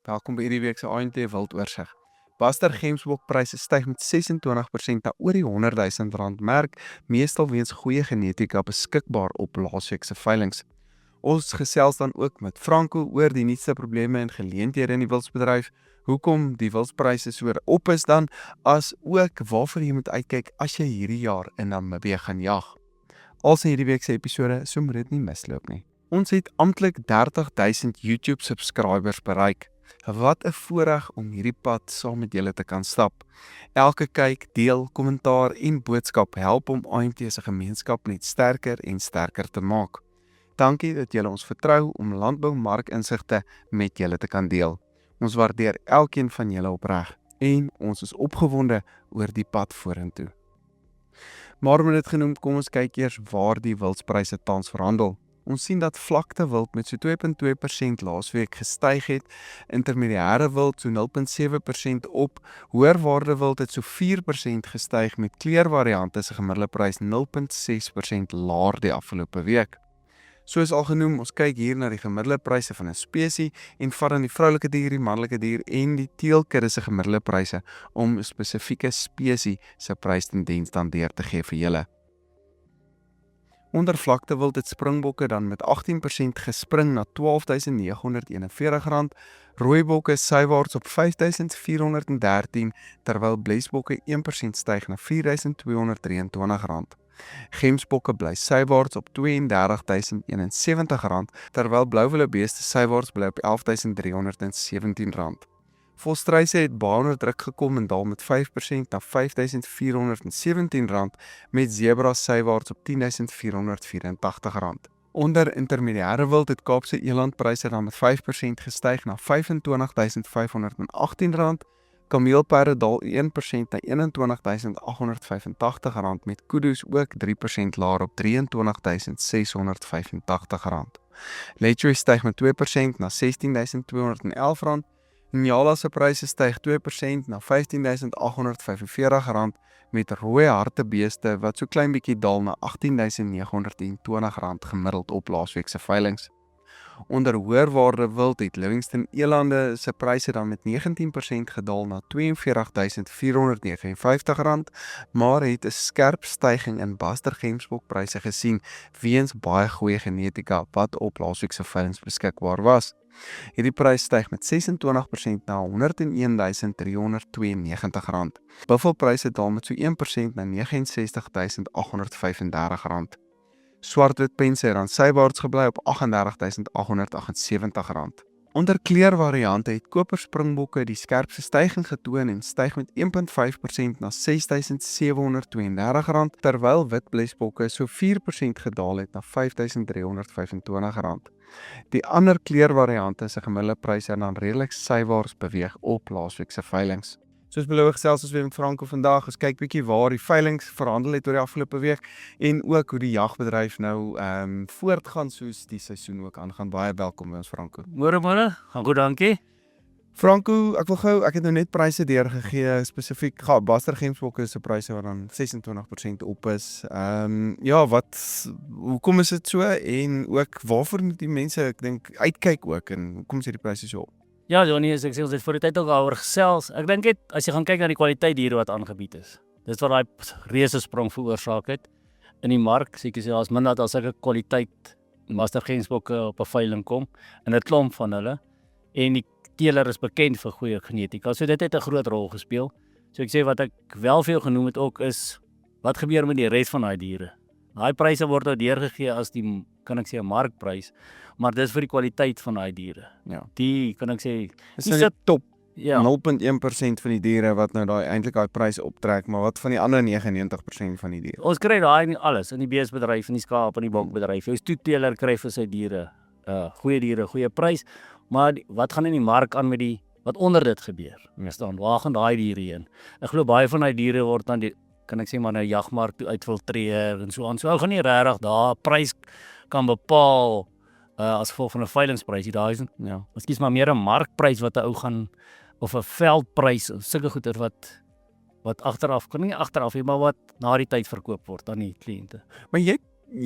Welkom by hierdie week se ANT Wildoorsig. Baster gemsbokpryse styg met 26% na oor die R100,000 merk, meestal weens goeie genetika beskikbaar op laasweek se veilinge. Ons gesels dan ook met Franco oor die nuutste probleme en geleenthede in die wildsbedryf, hoekom die wildpryse so op is dan, as ook waarvoor jy moet uitkyk as jy hierdie jaar in Namibië gaan jag. Als in hierdie week se episode, so moet dit nie misloop nie. Ons het amptelik 30,000 YouTube subscribers bereik. Wat 'n voorreg om hierdie pad saam met julle te kan stap. Elke kyk, deel, kommentaar en boodskap help om AMT se gemeenskap net sterker en sterker te maak. Dankie dat julle ons vertrou om landboumarkinsigte met julle te kan deel. Ons waardeer elkeen van julle opreg en ons is opgewonde oor die pad vorentoe. Maar met dit genoem, kom ons kyk eers waar die wildspryse tans verhandel. Ons sien dat vlakte wild met so 2,2% laasweek gestyg het, intermediêre wild so 0,7% op, hoërwaarde wild het so 4% gestyg met kleurvariante se gemiddelde prys 0,6% laer die afgelope week. Soos al genoem, ons kyk hier na die gemiddelde pryse van 'n spesies en vat dan die vroulike dier, die manlike dier en die teelkudde se gemiddelde pryse om 'n spesifieke spesies se prystendens dan deur te gee vir julle. Onder vlaktewild het springbokke dan met 18% gespring na R12,941, rooibokke sywaarts op R5,413, terwyl blesbokke 1% styg na R4,223. Gemsbokke bly sywaarts op R32,071, terwyl blouwillebeeste sywaarts bly op R11,317. Volstruise het baie onder druk gekom en daal met 5% na R5,417, met zebra sywaarts op R10,484. Onder intermediêre wild het Kaapse elandpryse dan met 5% gestyg na R25,518, kameelperde daal 1% na R21,885, met kudu's ook 3% laer op R23,685. Lechoe styg met 2% na R16,211, Nyala se pryse styg 2% na R15,845, met rooi hartebeeste wat so klein bietjie daal na R18,920 gemiddeld op laasweek se veilinge. Onder hoërwaarde wild het Livingston elande se pryse dan met 19% gedaal na R42,459, maar het 'n skerp styging in Baster gemsbokpryse gesien weens baie goeie genetika wat op laasweek se veilinge beskikbaar was. Hierdie prys styg met 26% na R101,392. Buffelpryse daal met so 1% na R69,835. Swartwitpense het dan sywaarts gebly op R38,878. Onder kleurvariante het koperspringbokke die skerpste styging getoon en styg met 1,5% na R6,732, terwyl witblesbokke so 4% gedaal het na R5,325. Die ander kleurvariante se gemiddelde pryse het dan redelik sywaarts beweeg op laasweek se veilinge. Soos beloof gesels ons weer met Franco vandag, ons kyk bietjie waar die veilinge verhandel het oor die afgelope week en ook hoe die jagbedryf nou voortgaan soos die seisoen ook aangaan. Baie welkom by ons, Franco. Môre, gaan goed, dankie. Franco, ek het nou net pryse deurgegee, spesifiek Baster gemsbokke se pryse wat dan 26% op is. Hoekom is dit so en ook waarvoor moet die mense, ek dink, uitkyk ook en hoekom is hierdie pryse so op? Ja, Johnny, as ek sê ons het voor die tyd ook daaroor gesels. Ek dink dit as jy gaan kyk na die kwaliteit diere wat aangebied is. Dis wat daai reuse sprong veroorsaak het in die mark. Seker sê daar's minder as sulke kwaliteit Baster gemsbokke op 'n veiling kom en 'n klomp van hulle en die teeler is bekend vir goeie genetika. So dit het 'n groot rol gespeel. So ek sê wat ek wel veel genoem het ook is wat gebeur met die res van daai diere. Daai pryse word nou deurgegee as die, kan ek sê, 'n markprys, maar dis vir die kwaliteit van daai diere. Ja. Die, kan ek sê, Dis nou die top 0,1% van die diere wat nou eintlik daai prys optrek, maar wat van die ander 99% van die diere? Ons kry daai nie alles in die beesbedryf, in die skaap en die bokbedryf. Jou stoetteler kry vir sy diere goeie prys, maar wat gaan in die mark aan met die wat onder dit gebeur? Verstaan, waar gaan daai diere heen? Ek glo baie van daai diere word dan die, kan ek sê, maar na die jagmark toe uitfiltreer en so aan. So ou gaan nie regtig daar prys kan bepaal as gevolg van 'n veilingsprys. Daar is miskien maar meer 'n markprys wat 'n ou gaan, of 'n veldprys, sulke goeder wat agteraf, kan nie agteraf hê, maar wat na die tyd verkoop word aan die kliënte. Maar jy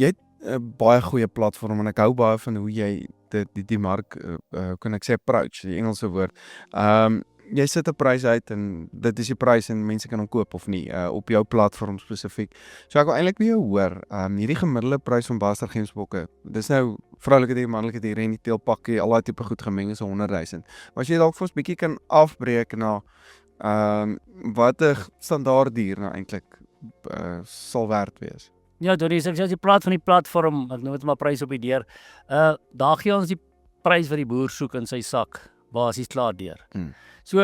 het 'n baie goeie platform en ek hou baie van hoe jy die mark kan ek sê approach, die Engelse woord. Jy sit 'n prys uit en dit is die prys en mense kan hom koop of nie op jou platform spesifiek. So ek wil eintlik by jou hoor, hierdie gemiddelde prys van Bastard Gemsbokke. Dis nou vroulike diere, manlike diere en die teelpakkie, al daai tipe goed gemeng is 100,000. Maar as jy dalk vir ons bietjie kan afbreek na wat 'n standaard dier nou eintlik sal werd wees. Ja, Doris, as jy praat van die platform, ek noem dit maar prys op die deur. Daar gee ons die prys wat die boer soek in sy sak, basies klaar deur. So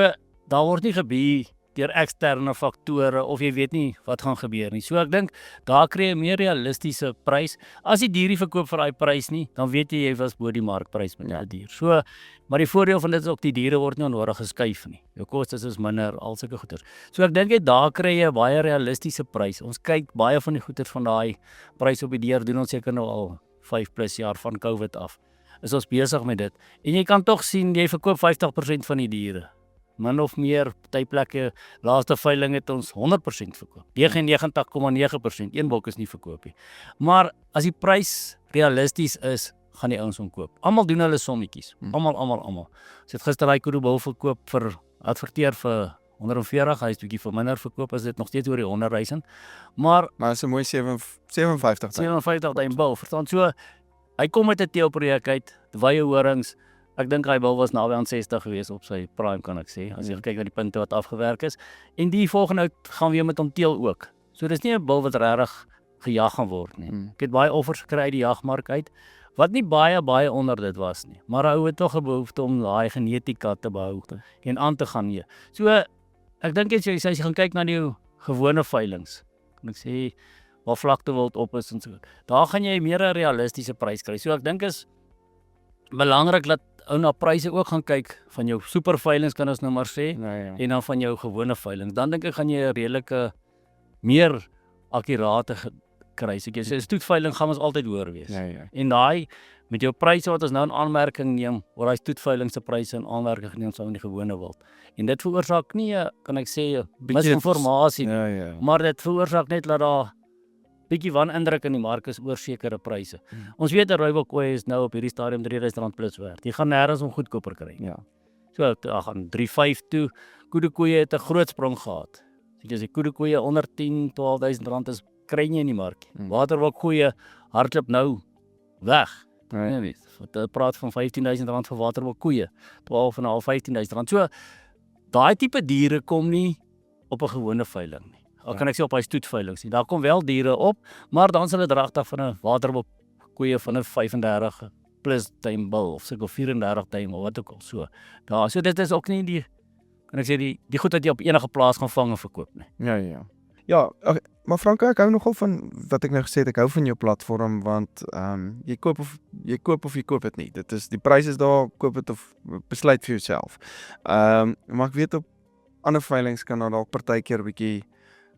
daar word nie gebied deur eksterne faktore of jy weet nie wat gaan gebeur nie. So ek dink daar kry jy 'n meer realistiese prys. As die dier nie verkoop vir daai prys nie, dan weet jy was bo die markprys met die dier. So, maar die voordeel van dit is ook die diere word nie onnodig geskuif nie. Jou kostes is minder, al sulke goeders. So ek dink daar kry jy 'n baie realistiese prys. Ons kyk baie van die goeders van daai prys op die deur doen ons seker nou al 5+ jaar van COVID af. Is ons besig met dit. En jy kan tog sien jy verkoop 50% van die diere. Min of meer, party plekke, laaste veiling het ons 100% verkoop. 99,9%, een bok is nie verkoop nie. Maar as die prys realisties is, gaan die ouens hom koop. Almal doen hulle sommetjies. Almal. As dit gister daai koeroebul verkoop vir adverteer vir 140, hy is bietjie vir minder verkoop, as dit nog steeds oor die 100,000. Maar is 'n mooi 57. 57 bil, verstaan? So hy kom met 'n teelprojek uit, wye horings. Ek dink hy bil was naby aan 60 gewees op sy prime, kan ek sê, as jy kyk na die punte wat afgewerk is. En die volgende gaan weer met hom teel ook. So dis nie 'n bil wat regtig gejag gaan word nie. Ek het baie offers gekry uit die jagmark uit, wat nie baie onder dit was nie. Maar hy het tog 'n behoefte om daai genetika te behou en aan te gaan hier. So ek dink as jy gaan kyk na die gewone veilings, kan ek sê waar vlaktewild op is en so. Daar gaan jy meer 'n realistiese prys kry. So ek dink is belangrik dat ou na pryse ook gaan kyk van jou super veilings, kan ons nou maar sê, en dan van jou gewone veilings. Dan dink ek gaan jy 'n redelike meer akkurate kry. So 'n stoetveiling gaan ons altyd hoër wees. En daai met jou pryse wat ons nou in aanmerking neem, oor daai stoetveiling se pryse in aanmerking geneem sou in die gewone wild. En dit veroorsaak nie, kan ek sê, misinformasie, maar dit veroorsaak net dat daar bietjie wanindruk in die mark is oor sekere pryse. Ons weet 'n rooibokkooi is nou op hierdie stadium R3,000 plus werd. Jy gaan nêrens om goedkoper kry. So daar gaan 3,5 toe. Koedekoeie het 'n groot sprong gehad. As die koedekoeie onder 10-12,000 rand is, kry jy in die mark. Waterbokkoeie hardloop nou weg. Nee, wat praat van R15,000 vir waterbokkoeie. 12,5, R15,000. So daai tipe diere kom nie op 'n gewone veiling nie. Al kan ek sê op hy stoetveilings nie. Daar kom wel diere op, maar dan sal dit regtig van 'n waterbokkoeie van 'n 35 plus time bil of seker 34 time of wat ook al so. Daar, so dit is ook nie die, kan ek sê die goed wat jy op enige plaas gaan vang en verkoop nie. Ja, maar Franco, ek hou nogal van wat ek nou gesê het, ek hou van jou platform want jy koop of jy koop dit nie. Dit is die pryse is daar, koop dit of besluit vir jouself. Maar ek weet op ander veilings kan daar dalk partykeer 'n bietjie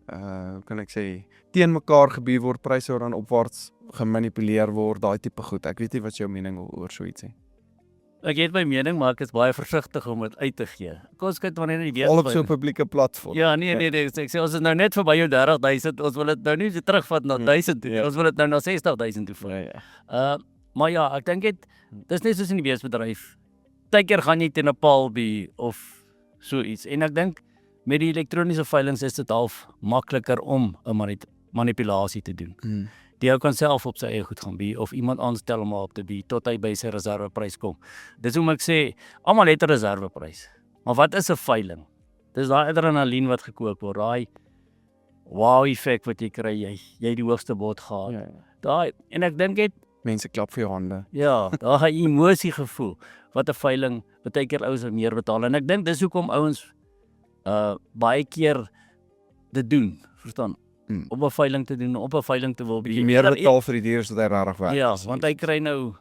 kan ek sê teen mekaar gebied word, pryse word dan opwaarts gemanipuleer word, daai tipe goed. Ek weet nie wat jou mening oor so iets is. Ek het my mening, maar ek is baie versigtig om dit uit te gee. Ons kyk wanneer nie weet al op so 'n publieke platform. Ja, nee, ek sê ons is nou net verby jou 30,000, ons wil dit nou nie terugvat na 1000 toe. Ons wil dit nou na 60,000 toe vat. Maar ja, ek dink dis net soos in die beesbedryf. Partykeer gaan jy teen 'n paal by of so iets. En ek dink met die elektroniese veilings is dit half makliker om 'n manipulasie te doen. Die ou kan self op sy eie goed gaan by of iemand aanstel om op te by tot hy by sy reserveprys kom. Dis hoe ek sê, almal het 'n reserveprys. Maar wat is 'n veiling? Dis daai adrenalien wat gekoop word, daai wow effek wat jy kry, jy die hoogste bod gehad. Daai, en ek dink mense klap vir jou hande. Ja, daai emosie gevoel wat 'n veiling baie keer ouens meer betaal en ek dink dis hoekom ouens baie keer dit doen, verstaan? Op 'n veiling te doen, op 'n veiling te wil bietjie meer betaal vir die diere as wat hy regtig werd. Ja, want hy kry nou,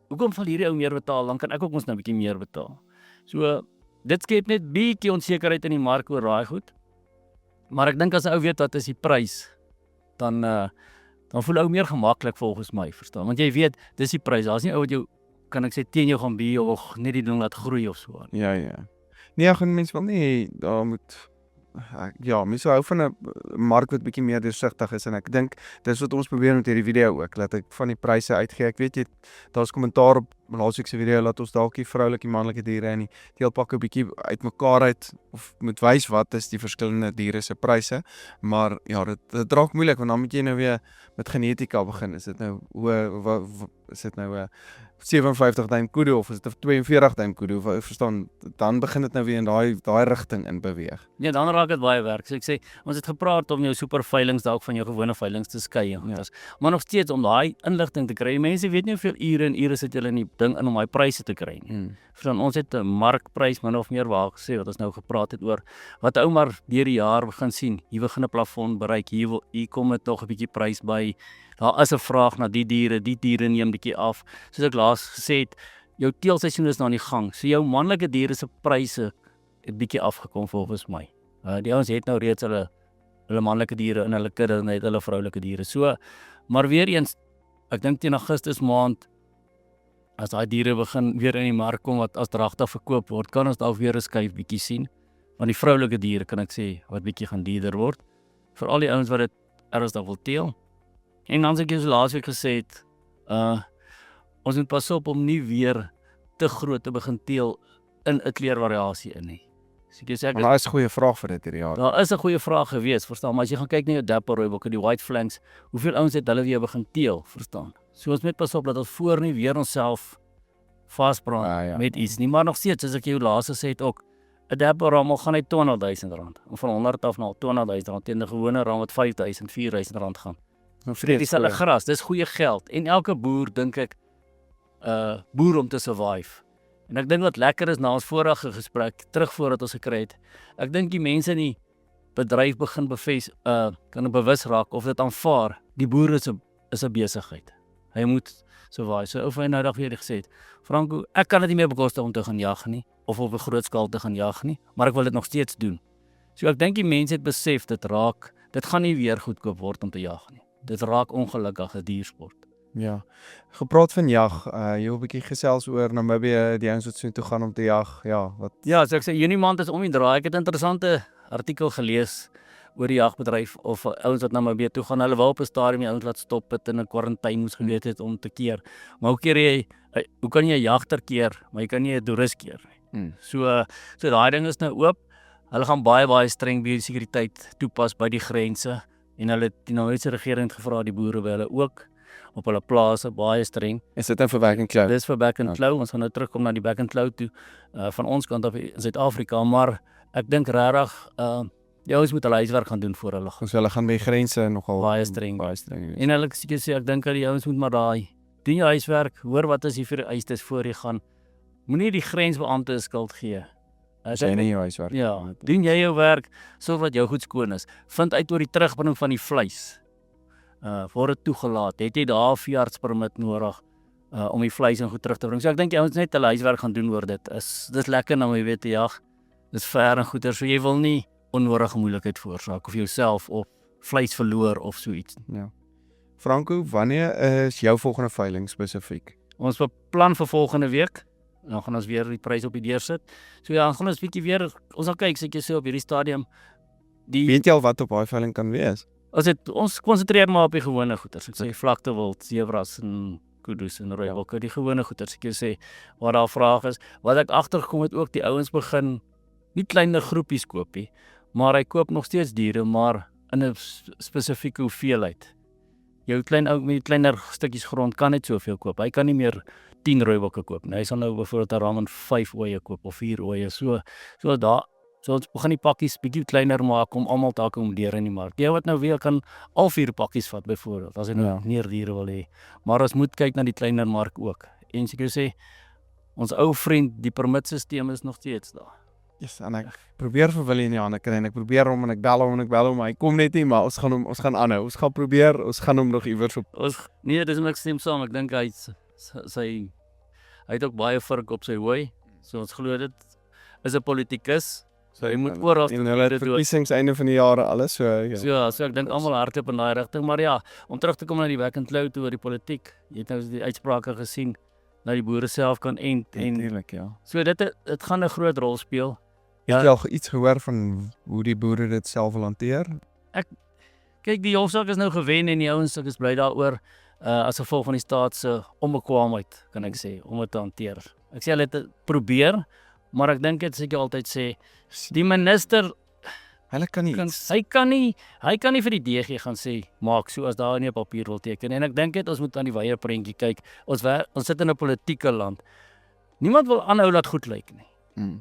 hoekom van hierdie ou meer betaal, dan kan ek ook ons nou 'n bietjie meer betaal. So dit skep net bietjie onsekerheid in die mark oor daai goed. Maar ek dink as 'n ou weet wat is die prys, dan voel ou meer gemaklik volgens my, verstaan? Want jy weet, dis die prys. Daar's nie ou wat jou, kan ek sê, teen jou gaan by of net die ding laat groei of so aan. Ja. Nee, gaan mense wel nie, daar moet ja, mense hou van 'n mark wat bietjie meer deursigtig is en ek dink dis wat ons probeer met hierdie video ook, dat ek van die pryse uitgee. Ek weet daar's kommentaar op laasweek se video dat ons dalk die vroulike en manlike diere en die teelpakke bietjie uitmekaar uit of moet wys wat is die verskillende diere se pryse, maar ja, dit raak moeilik want dan moet jy nou weer met genetika begin. Is dit nou is dit nou 'n 57 duim kudu of is dit 'n 42 duim kudu? Verstaan, dan begin dit nou weer in daai rigting in beweeg. Ja, dan raak dit baie werk. So ek sê, ons het gepraat om jou super veilings dalk van jou gewone veilings te skei en goeders. Maar nog steeds om daai inligting te kry. Mense weet nie hoeveel ure en ure sit hulle in die ding in om daai pryse te kry nie. Verstaan, ons het 'n markprys min of meer waar gesê wat ons nou gepraat het oor wat ou maar deur die jaar begin sien. Hier begin 'n plafon bereik. Hier kom dit nog 'n bietjie prys by. Daar is 'n vraag na die diere neem bietjie af. Soos ek laas gesê het, jou teelseisoen is nou aan die gang. So jou manlike diere se pryse het bietjie afgekom volgens my. Die ouens het nou reeds hulle manlike diere in hulle kudde en het hulle vroulike diere. So, maar weer eens, ek dink teen Augustus maand as daai diere begin weer in die mark kom wat as dragtig verkoop word, kan ons dalk weer 'n skuif bietjie sien. Want die vroulike diere kan ek sê wat bietjie gaan duurder word. Vir al die ouens wat dit ernstig wil teel. En dan ek so laasweek gesê het, ons moet pas op om nie weer te groot te begin teel in 'n kleurvariasie in nie. So ek sê, Daar is 'n goeie vraag vir dit hierdie jaar. daar is 'n goeie vraag gewees, verstaan, maar as jy gaan kyk na jou dapper rooibokke, die white flanks, hoeveel ouens het hulle weer begin teel, verstaan? So ons moet pas op dat ons voor nie weer onsself vasbrand met iets nie, maar nog steeds, as ek jou laas gesê het ook, 'n dapper ram gaan net R200,000, of van 100 af na R200,000 teen 'n gewone ram wat R5,000, R4,000 gaan. Vir dieselfde gras, dis goeie geld. En elke boer dink ek boer om te survive. En ek dink wat lekker is na ons vorige gesprek terug voordat ons gekry het. Ek dink die mense in die bedryf begin kan bewus raak of dit aanvaar. Die boer is 'n besigheid. Hy moet survive. So ou van nou dag weer gesê het, Franco, ek kan dit nie meer bekostig om te gaan jag nie of op 'n groot skaal te gaan jag nie, maar ek wil dit nog steeds doen. So ek dink die mense het besef dit gaan nie weer goedkoop word om te jag nie. Dit raak ongelukkig 'n diersport. Ja. Gepraat van jag, jy wil 'n bietjie gesels oor Namibië, die ouens wat so toe gaan om te jag. Ja, wat So ek sê Junie maand is om die draai. Ek het 'n interessante artikel gelees oor die jagbedryf of ouens wat Namibië toe gaan. Hulle wou op 'n stadium die ouens laat stop het in 'n kwarantyne moes geweet het om te keer. Maar hoe kan jy 'n jagter keer, maar jy kan nie 'n toerist keer nie. So daai ding is nou oop. Hulle gaan baie streng biosekuriteit toepas by die grense. En hulle het die Namibiese regering gevra die boere by hulle ook op hulle plase baie streng. is dit nou vir back and claw? Dis vir back and claw. Ons gaan nou terugkom na die back and claw toe van ons kant af in Suid-Afrika, maar ek dink regtig die ouens moet hulle huiswerk gaan doen voor hulle gaan. Ons hulle gaan by grense nogal Baie streng. wees. En hulle sê ek dink dat die ouens moet maar doen jou huiswerk, hoor wat is hier vir eistes voor jy gaan. Moenie die grensbeampte 'n skuld gee. Jy nie jou huiswerk. Ja, doen jy jou werk, sorg dat jou goed skoon is. Vind uit oor die terugbring van die vleis. Word dit toegelaat? Het jy daar 'n veeartspermit nodig om die vleis en goed terug te bring? So ek dink jy moet net hulle huiswerk gaan doen oor dit. Dis lekker nou jy weet te jag. Dis ver en goeie, so jy wil nie onnodige moeilikheid veroorsaak of jouself of vleis verloor of so iets. Ja. Franco, wanneer is jou volgende veiling spesifiek? Ons beplan vir volgende week. Dan gaan ons weer die prys op die deur sit. So ja, dan gaan ons bietjie weer ons gaan kyk seker so op hierdie stadium. Weet jy al wat op daai veiling kan wees? Ons konsentreer maar op die gewone goeders. Ek sê vlakte wild, sebras en kudus en rooibokke, die gewone goeders. Ek sê waar daar vraag is, wat ek agtergekom het ook die ouens begin nie kleiner groepies koop nie, maar hy koop nog steeds diere, maar in 'n spesifieke hoeveelheid. Jou klein ou met kleiner stukkies grond kan net soveel koop. Hy kan nie meer 10 rooibokke koop nie. Hy sal nou byvoorbeeld 'n ram van 5 ooe koop of 4 ooe. So ons begin die pakkies bietjie kleiner maak om almal te akkommodeer in die mark. Jy wat nou weer kan al 4 pakkies vat byvoorbeeld as jy nou meer diere wil hê. Maar ons moet kyk na die kleiner mark ook. En seker sê ons ou vriend, die permitstelsel is nog steeds daar. Yes, en ek probeer vir Willie in die hande kry en ek probeer hom en ek bel hom, maar hy kom net nie, maar ons gaan aanhou. Ons gaan probeer, ons gaan hom nog iewers op. Nee, dis ek stem saam. Ek dink hy het ook baie vurk op sy hooi. So ons glo dit is 'n politikus. So hy moet oral en hulle het verkiesings einde van die jare alles so ja. So ek dink almal hardloop in daai rigting, maar ja, om terug te kom na die back and claw toe oor die politiek. Jy het nou die uitsprake gesien dat die boere self kan en Natuurlik, ja. So dit gaan 'n groot rol speel Het jy al iets gehoor van hoe die boere dit self wil hanteer? Kyk, die hofsaak is nou gewen en die ouens is bly daaroor as gevolg van die staat se onbekwaamheid, kan ek sê, om dit te hanteer. Ek sê hulle het dit probeer, maar ek dink dit is ek altyd sê, die minister Hulle kan nie hy kan nie vir die DG gaan sê, maak so as daar nie 'n papier wil teken. En ek dink dit ons moet aan die wye prentjie kyk. Ons sit in 'n politieke land. Niemand wil aanhou dat goed lyk nie.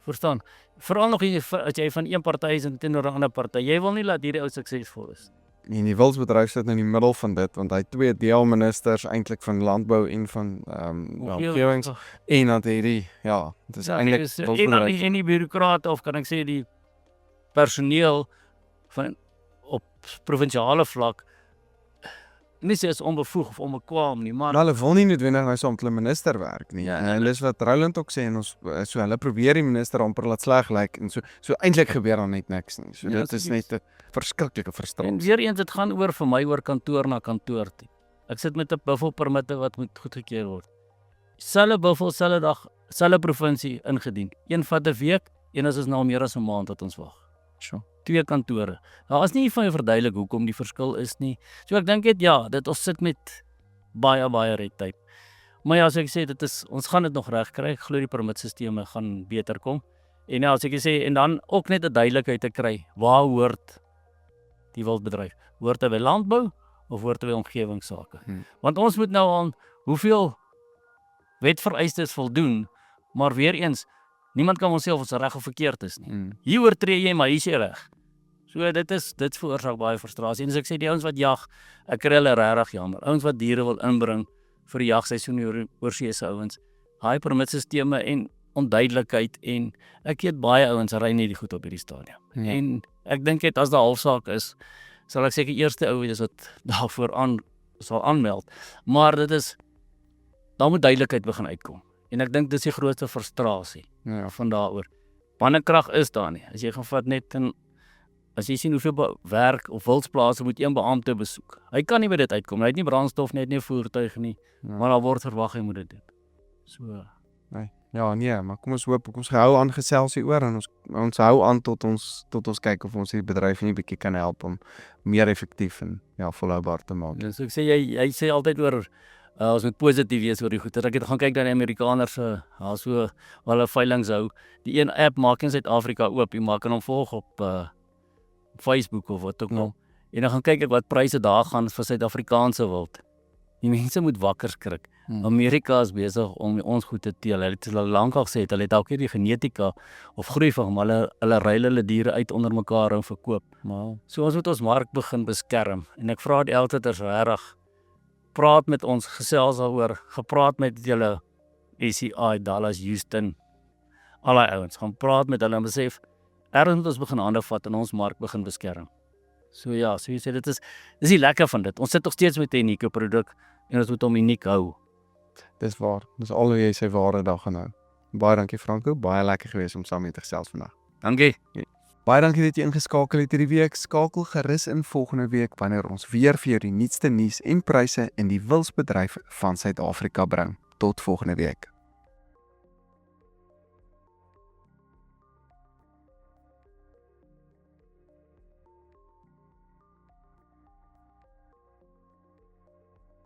Verstaan? Veral nog as jy van een party is en teenoor 'n ander party. Jy wil nie laat hierdie ou suksesvol is. En die wildsbedryf sit in die middel van dit, want hy het 2 deelministers eintlik van landbou en van omgewings en dan hierdie dit is eintlik wildsbedryf. En die bureaukrate of kan ek sê die personeel van op provinsiale vlak nie sê is onbevoeg of onbekwaam nie, maar Hulle wil nie noodwendig nou saam met hulle minister werk nie. Ja, En dis wat Roland ook sê en ons so hulle probeer die minister amper laat sleg lyk en so eintlik gebeur dan net niks nie. So Ja, dit is net 'n verskriklike en frustrasie. weer eens dit gaan vir my oor kantoor na kantoor toe. Ek sit met 'n buffelpermitte wat moet goedgekeur word. Selfe buffel, selfe dag, selfe provinsie ingedien. Een vat 'n week, een is nou meer as 'n maand wat ons wag. Sure. 2 kantore. Daar is nie vir my verduidelik hoekom die verskil is nie. So ek dink dit ons sit met baie red tape. Maar ja, as ek sê ons gaan dit nog reg kry. Ek glo die permitstelsels gaan beter kom. En ja, as ek sê en dan ook net 'n duidelikheid te kry. Waar hoort die wildbedryf? Hoort hy by landbou of hoort hy by omgewingsake? Want ons moet nou aan hoeveel wetvereistes voldoen, maar weer eens niemand kan onsself ons reg of verkeerd is nie. Hier oortree jy, maar hier is jy reg. So dit veroorsaak baie frustrasie. En as ek sê die ouens wat jag, ek kry hulle regtig jammer. Ouens wat diere wil inbring vir die jagseisoen oorseese ouens. Daai permitstelsels en onduidelikheid en ek weet baie ouens ry nie die goed op hierdie stadium. En ek dink as daar hofsaak is, sal ek seker eerste ou wees wat daarvoor sal aanmeld. Maar daar moet duidelikheid begin uitkom. En ek dink dis die grootste frustrasie van daaroor. Mannekrag is daar nie. As jy gaan vat net as jy sien hoeveel werk of wildsplase moet een beampte besoek. Hy kan nie by dit uitkom. Hy het nie brandstof, net nie 'n voertuig nie, maar daar word verwag hy moet dit doen. So Maar kom ons hoop, ons hou aan gesels hieroor en ons hou aan tot ons kyk of ons hierdie bedryf nie bietjie kan help om meer effektief en volhoubaar te maak. So ek sê jy sê altyd oor ons moet positief wees oor die goed. Ek het gaan kyk na die Amerikaners so hulle veilings hou. Die een app maak in Suid-Afrika oop, jy maak hom volg op Facebook of wat ook al. En dan gaan kyk ek wat pryse daar gaan vir Suid-Afrikaanse wild. Die mense moet wakker skrik. Amerika is besig om ons goed te teel. Hulle het lankal gesê hulle het dalk nie die genetika of groei van hom. Hulle ruil hulle diere uit onder mekaar en verkoop. So ons moet ons mark begin beskerm. En ek vra die Elteters regtig, praat met ons, gesels daaroor, gepraat met julle SCI, Dallas, Houston, al die ouens, gaan praat met hulle en besef, ergens moet ons begin hande vat en ons mark begin beskerm. So jy sê, dit is die lekker van dit. Ons sit nog steeds met 'n unieke produk en ons moet hom uniek hou. Dis waar. Dis al hoe jy sy waarde daar gaan hou. Baie dankie Franco, baie lekker gewees om saam met te gesels vandag. Dankie. Baie dankie dat jy ingeskakel het hierdie week. Skakel gerus in volgende week wanneer ons weer vir jou die nuutste nuus en pryse in die wildsbedryf van Suid-Afrika bring. Tot volgende week.